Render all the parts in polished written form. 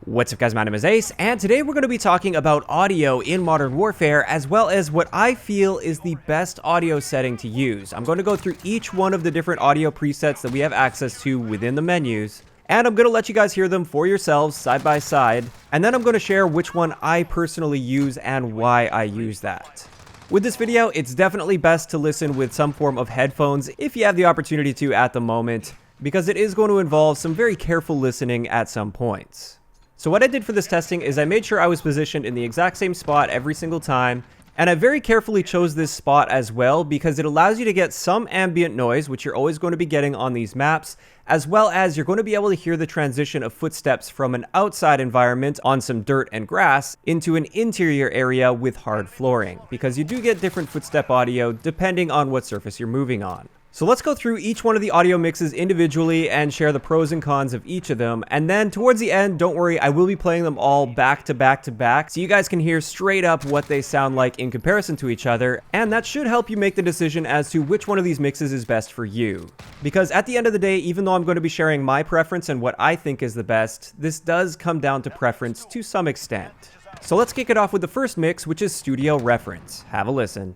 What's up guys, my name is Ace, and today we're going to be talking about audio in Modern Warfare, as well as what I feel is the best audio setting to use. I'm going to go through each one of the different audio presets that we have access to within the menus, and I'm going to let you guys hear them for yourselves side by side, and then I'm going to share which one I personally use and why I use that. With this video, it's definitely best to listen with some form of headphones if you have the opportunity to at the moment, because it is going to involve some very careful listening at some points. So what I did for this testing is I made sure I was positioned in the exact same spot every single time, and I very carefully chose this spot as well because it allows you to get some ambient noise, which you're always going to be getting on these maps, as well as you're going to be able to hear the transition of footsteps from an outside environment on some dirt and grass into an interior area with hard flooring, because you do get different footstep audio depending on what surface you're moving on. So let's go through each one of the audio mixes individually and share the pros and cons of each of them. And then towards the end, don't worry, I will be playing them all back to back to back, so you guys can hear straight up what they sound like in comparison to each other. And that should help you make the decision as to which one of these mixes is best for you. Because at the end of the day, even though I'm going to be sharing my preference and what I think is the best, this does come down to preference to some extent. So let's kick it off with the first mix, which is Studio Reference. Have a listen.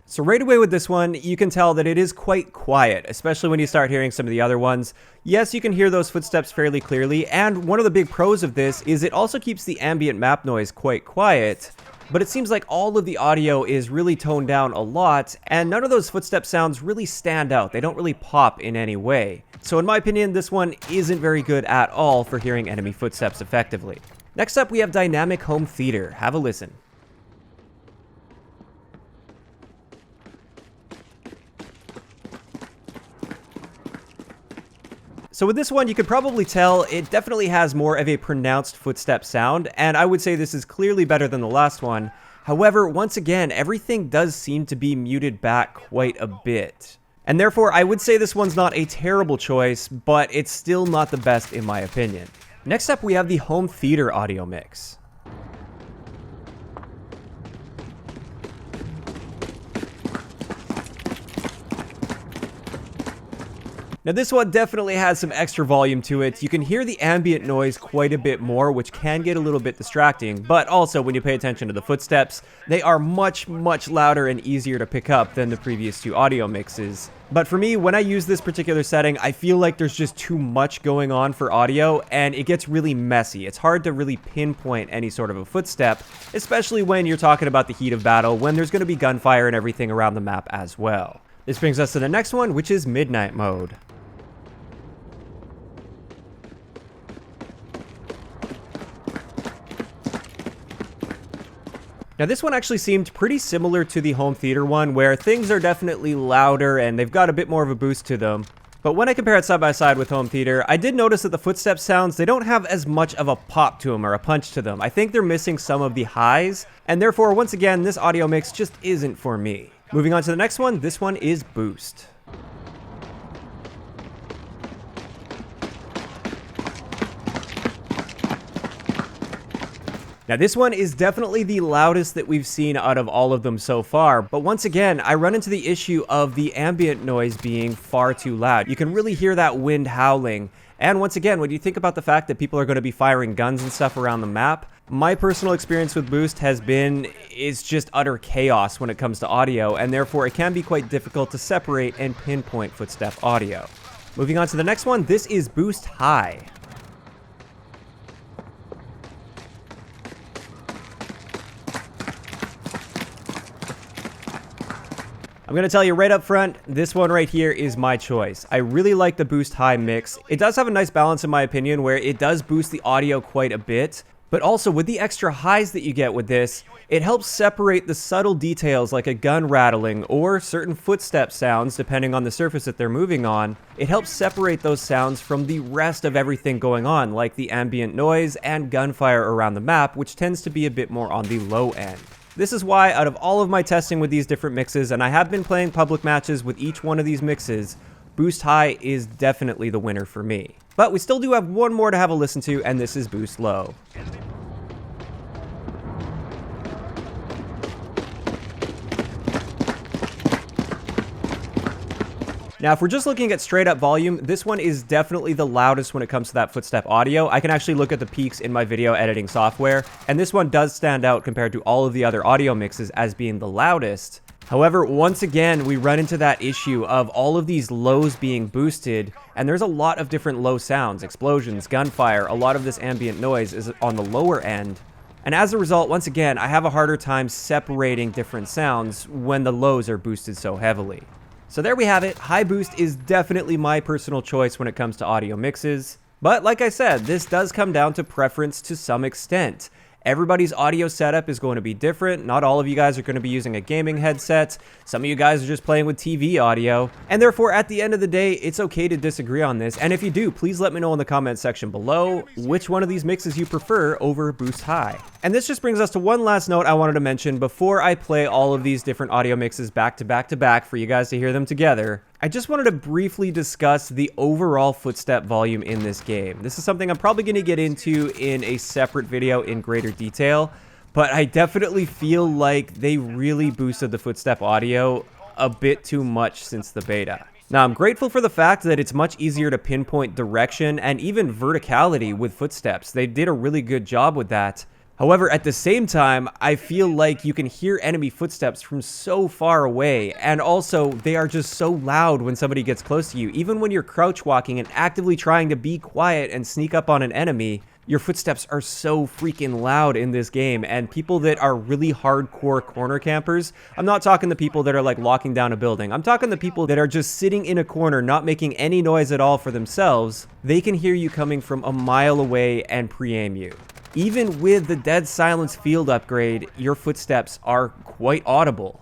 So right away with this one, you can tell that it is quite quiet, especially when you start hearing some of the other ones. Yes, you can hear those footsteps fairly clearly, and one of the big pros of this is it also keeps the ambient map noise quite quiet, but it seems like all of the audio is really toned down a lot, and none of those footstep sounds really stand out. They don't really pop in any way. So in my opinion, this one isn't very good at all for hearing enemy footsteps effectively. Next up, we have Dynamic Home Theater. Have a listen. So with this one, you could probably tell it definitely has more of a pronounced footstep sound, and I would say this is clearly better than the last one. However, once again, everything does seem to be muted back quite a bit. And therefore, I would say this one's not a terrible choice, but it's still not the best in my opinion. Next up, we have the Home Theater audio mix. Now this one definitely has some extra volume to it. You can hear the ambient noise quite a bit more, which can get a little bit distracting, but also when you pay attention to the footsteps, they are much louder and easier to pick up than the previous two audio mixes. But for me, when I use this particular setting, I feel like there's just too much going on for audio, and it gets really messy. It's hard to really pinpoint any sort of a footstep, especially when you're talking about the heat of battle, when there's going to be gunfire and everything around the map as well. This brings us to the next one, which is Midnight Mode. Now this one actually seemed pretty similar to the Home Theater one, where things are definitely louder and they've got a bit more of a boost to them. But when I compare it side by side with Home Theater, I did notice that the footstep sounds, they don't have as much of a pop to them or a punch to them. I think they're missing some of the highs, and therefore once again this audio mix just isn't for me. Moving on to the next one, this one is Boost. Now this one is definitely the loudest that we've seen out of all of them so far, but once again, I run into the issue of the ambient noise being far too loud. You can really hear that wind howling, and once again, when you think about the fact that people are going to be firing guns and stuff around the map, my personal experience with Boost has been, it's just utter chaos when it comes to audio, and therefore it can be quite difficult to separate and pinpoint footstep audio. Moving on to the next one, this is Boost High. I'm going to tell you right up front, this one right here is my choice. I really like the Boost High mix. It does have a nice balance in my opinion where it does boost the audio quite a bit, but also with the extra highs that you get with this, it helps separate the subtle details like a gun rattling or certain footstep sounds depending on the surface that they're moving on. It helps separate those sounds from the rest of everything going on, like the ambient noise and gunfire around the map, which tends to be a bit more on the low end. This is why, out of all of my testing with these different mixes, and I have been playing public matches with each one of these mixes, Boost High is definitely the winner for me. But we still do have one more to have a listen to, and this is Boost Low. Now, if we're just looking at straight up volume, this one is definitely the loudest when it comes to that footstep audio. I can actually look at the peaks in my video editing software, and this one does stand out compared to all of the other audio mixes as being the loudest. However, once again, we run into that issue of all of these lows being boosted, and there's a lot of different low sounds, explosions, gunfire, a lot of this ambient noise is on the lower end. And as a result, once again, I have a harder time separating different sounds when the lows are boosted so heavily. So there we have it. High boost is definitely my personal choice when it comes to audio mixes. But like I said, this does come down to preference to some extent. Everybody's audio setup is going to be different. Not all of you guys are going to be using a gaming headset. Some of you guys are just playing with TV audio. And therefore, at the end of the day, it's okay to disagree on this. And if you do, please let me know in the comment section below which one of these mixes you prefer over Boost High. And this just brings us to one last note I wanted to mention before I play all of these different audio mixes back to back to back for you guys to hear them together. I just wanted to briefly discuss the overall footstep volume in this game. This is something I'm probably going to get into in a separate video in greater detail, but I definitely feel like they really boosted the footstep audio a bit too much since the beta. Now, I'm grateful for the fact that it's much easier to pinpoint direction and even verticality with footsteps. They did a really good job with that. However, at the same time, I feel like you can hear enemy footsteps from so far away, and also they are just so loud when somebody gets close to you. Even when you're crouch walking and actively trying to be quiet and sneak up on an enemy, your footsteps are so freaking loud in this game. And people that are really hardcore corner campers, I'm not talking the people that are like locking down a building, I'm talking the people that are just sitting in a corner not making any noise at all for themselves. They can hear you coming from a mile away and pre-aim you. Even with the Dead Silence field upgrade, your footsteps are quite audible.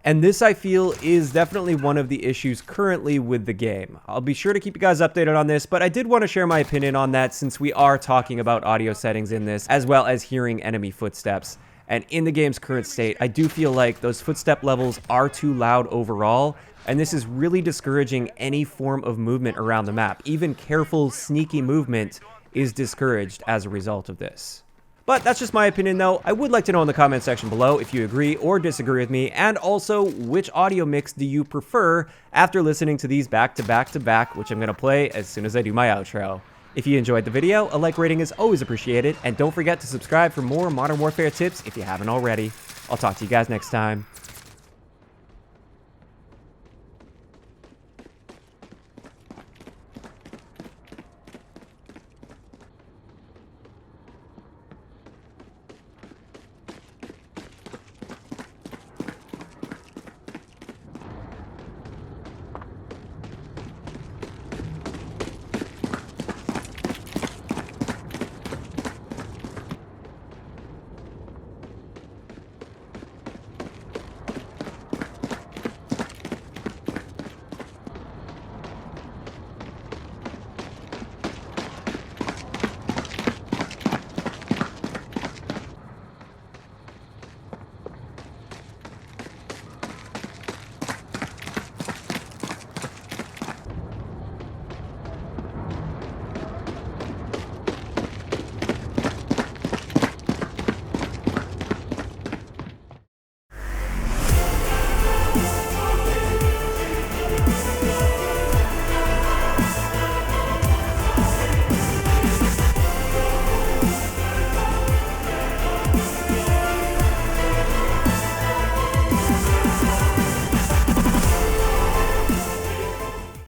And this, I feel, is definitely one of the issues currently with the game. I'll be sure to keep you guys updated on this, but I did want to share my opinion on that since we are talking about audio settings in this, as well as hearing enemy footsteps. And in the game's current state, I do feel like those footstep levels are too loud overall, and this is really discouraging any form of movement around the map. Even careful, sneaky movement is discouraged as a result of this. But that's just my opinion though. I would like to know in the comment section below if you agree or disagree with me, and also which audio mix do you prefer after listening to these back to back to back, which I'm going to play as soon as I do my outro. If you enjoyed the video, a like rating is always appreciated, and don't forget to subscribe for more Modern Warfare tips if you haven't already. I'll talk to you guys next time.